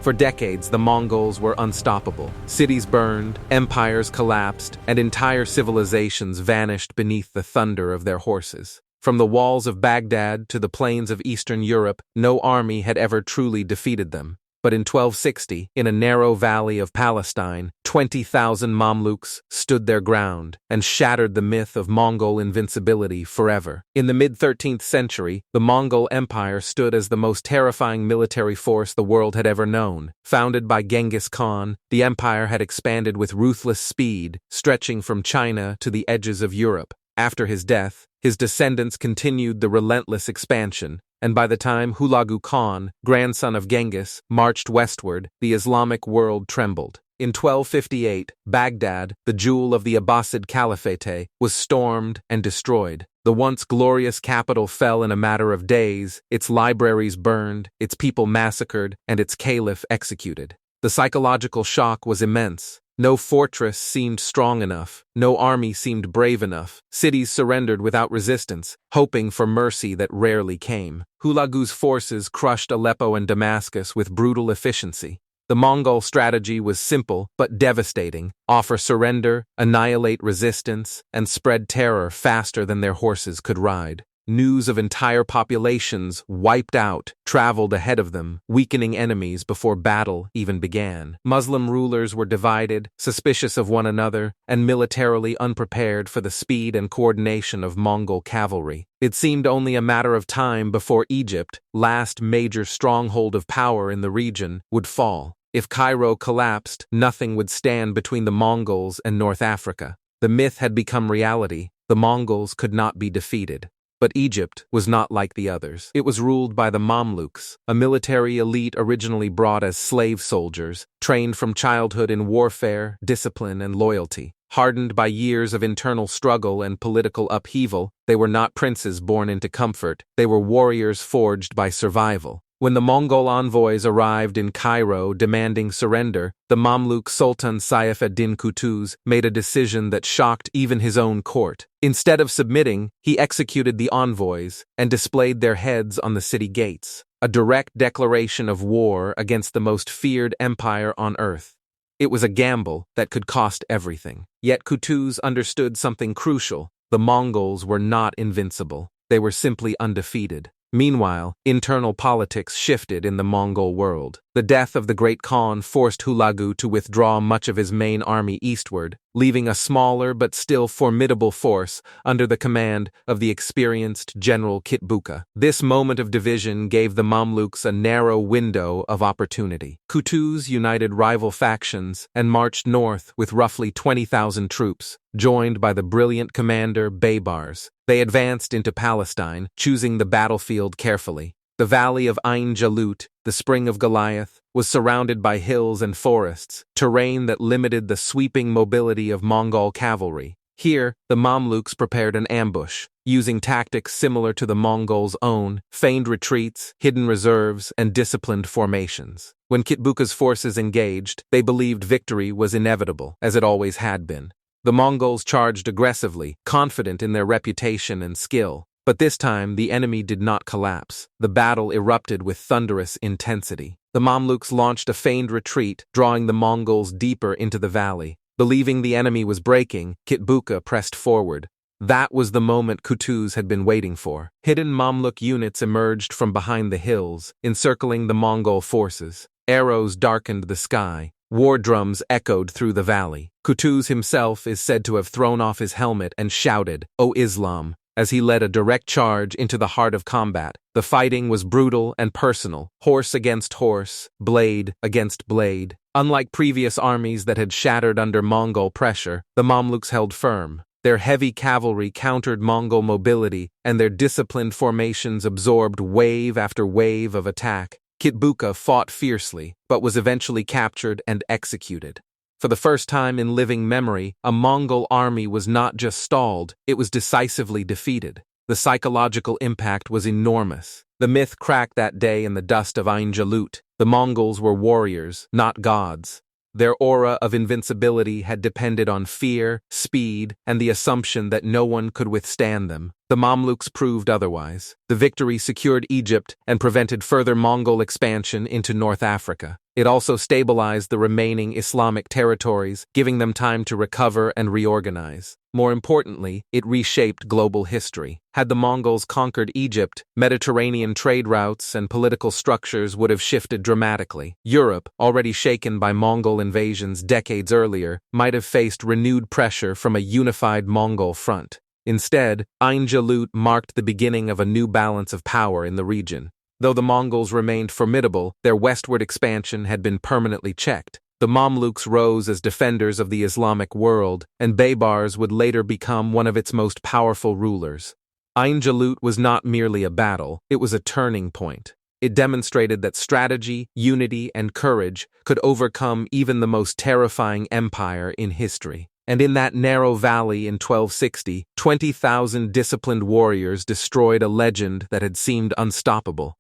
For decades, the Mongols were unstoppable. Cities burned, empires collapsed, and entire civilizations vanished beneath the thunder of their horses. From the walls of Baghdad to the plains of Eastern Europe, no army had ever truly defeated them. But in 1260, in a narrow valley of Palestine, 20,000 Mamluks stood their ground and shattered the myth of Mongol invincibility forever. In the mid-13th century, the Mongol Empire stood as the most terrifying military force the world had ever known. Founded by Genghis Khan, the empire had expanded with ruthless speed, stretching from China to the edges of Europe. After his death, his descendants continued the relentless expansion, and by the time Hulagu Khan, grandson of Genghis, marched westward, the Islamic world trembled. In 1258, Baghdad, the jewel of the Abbasid Caliphate, was stormed and destroyed. The once glorious capital fell in a matter of days, its libraries burned, its people massacred, and its caliph executed. The psychological shock was immense. No fortress seemed strong enough, no army seemed brave enough. Cities surrendered without resistance, hoping for mercy that rarely came. Hulagu's forces crushed Aleppo and Damascus with brutal efficiency. The Mongol strategy was simple but devastating: offer surrender, annihilate resistance, and spread terror faster than their horses could ride. News of entire populations wiped out traveled ahead of them, weakening enemies before battle even began. Muslim rulers were divided, suspicious of one another, and militarily unprepared for the speed and coordination of Mongol cavalry. It seemed only a matter of time before Egypt, last major stronghold of power in the region, would fall. If Cairo collapsed, nothing would stand between the Mongols and North Africa. The myth had become reality: the Mongols could not be defeated. But Egypt was not like the others. It was ruled by the Mamluks, a military elite originally brought as slave soldiers, trained from childhood in warfare, discipline, and loyalty. Hardened by years of internal struggle and political upheaval, they were not princes born into comfort, they were warriors forged by survival. When the Mongol envoys arrived in Cairo demanding surrender, the Mamluk Sultan Saif ad-Din Qutuz made a decision that shocked even his own court. Instead of submitting, he executed the envoys and displayed their heads on the city gates, a direct declaration of war against the most feared empire on earth. It was a gamble that could cost everything. Yet Qutuz understood something crucial: the Mongols were not invincible, they were simply undefeated. Meanwhile, internal politics shifted in the Mongol world. The death of the Great Khan forced Hulagu to withdraw much of his main army eastward, leaving a smaller but still formidable force under the command of the experienced General Kitbuka. This moment of division gave the Mamluks a narrow window of opportunity. Qutuz united rival factions and marched north with roughly 20,000 troops, joined by the brilliant commander Baybars. They advanced into Palestine, choosing the battlefield carefully. The valley of Ain Jalut, the spring of Goliath, was surrounded by hills and forests, terrain that limited the sweeping mobility of Mongol cavalry. Here, the Mamluks prepared an ambush, using tactics similar to the Mongols' own: feigned retreats, hidden reserves, and disciplined formations. When Kitbuka's forces engaged, they believed victory was inevitable, as it always had been. The Mongols charged aggressively, confident in their reputation and skill. But this time, the enemy did not collapse. The battle erupted with thunderous intensity. The Mamluks launched a feigned retreat, drawing the Mongols deeper into the valley. Believing the enemy was breaking, Kitbuka pressed forward. That was the moment Qutuz had been waiting for. Hidden Mamluk units emerged from behind the hills, encircling the Mongol forces. Arrows darkened the sky. War drums echoed through the valley. Qutuz himself is said to have thrown off his helmet and shouted, "O Islam!" as he led a direct charge into the heart of combat. The fighting was brutal and personal, horse against horse, blade against blade. Unlike previous armies that had shattered under Mongol pressure, the Mamluks held firm. Their heavy cavalry countered Mongol mobility, and their disciplined formations absorbed wave after wave of attack. Kitbuka fought fiercely, but was eventually captured and executed. For the first time in living memory, a Mongol army was not just stalled, it was decisively defeated. The psychological impact was enormous. The myth cracked that day in the dust of Ain Jalut. The Mongols were warriors, not gods. Their aura of invincibility had depended on fear, speed, and the assumption that no one could withstand them. The Mamluks proved otherwise. The victory secured Egypt and prevented further Mongol expansion into North Africa. It also stabilized the remaining Islamic territories, giving them time to recover and reorganize. More importantly, it reshaped global history. Had the Mongols conquered Egypt, Mediterranean trade routes and political structures would have shifted dramatically. Europe, already shaken by Mongol invasions decades earlier, might have faced renewed pressure from a unified Mongol front. Instead, Ain Jalut marked the beginning of a new balance of power in the region. Though the Mongols remained formidable, their westward expansion had been permanently checked. The Mamluks rose as defenders of the Islamic world, and Baybars would later become one of its most powerful rulers. Ain Jalut was not merely a battle, it was a turning point. It demonstrated that strategy, unity, and courage could overcome even the most terrifying empire in history. And in that narrow valley in 1260, 20,000 disciplined warriors destroyed a legend that had seemed unstoppable.